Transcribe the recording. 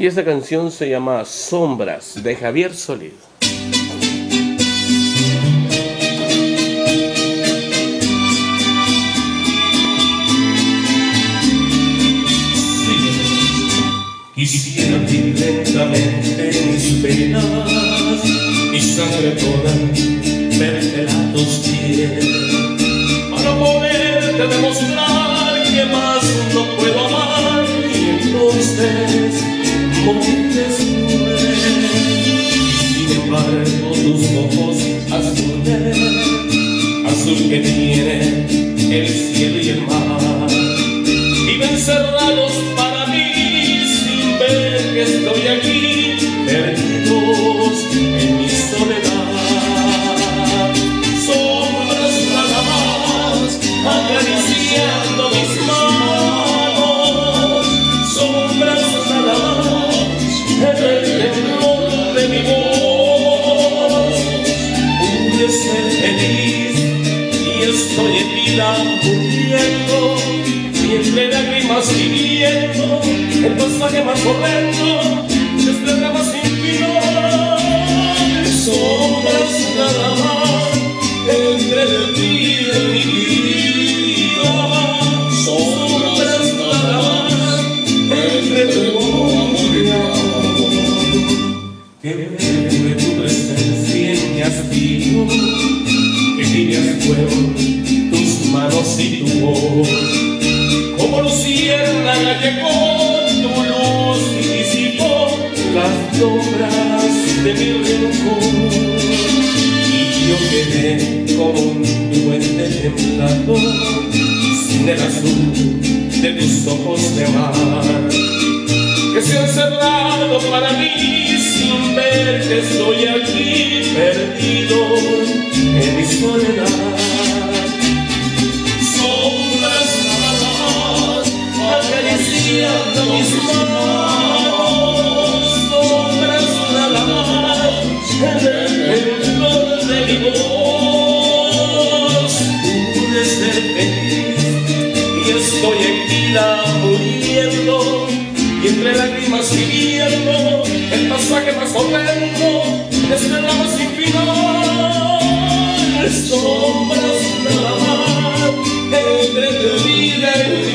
Y esta canción se llama Sombras, de Javier Solís. Quisiera abrir lentamente mis penas, mi sangre toda, verte a tus pies, para poderte demostrar que más no puedo amar y entonces morir después. Y sin embargo tus ojos azules, azul que tiene el cielo y el mar, viven cerrados para mí, que estoy aquí, perdidos en mi soledad. Sombras nada más, acariciando mis manos. Sombras nada más, en el temblor de mi voz. Pude ser feliz y estoy en vida muriendo, y entre lágrimas viviendo el pasaje más horrendo de este drama sin final. Sombras nada más entre el día y mi vida. Sombras nada más entre tu amor y amor. Que fue tu presencia en mi hastío, que tibias fueron tus manos y tu voz. Como luciérnaga llegó tu luz y disipó las sombras de mi rincón, y yo quedé como un duende temblando sin el azul de tus ojos de mar, que se han cerrado para mí sin ver que estoy aquí perdido en mi soledad. Acariciando mis manos, sombras nada más en el temblor de mi voz. Pude ser feliz y estoy en vida muriendo, y entre lágrimas viviendo el pasaje más horrendo de este drama sin final. Sombras nada más entre tu vida y mi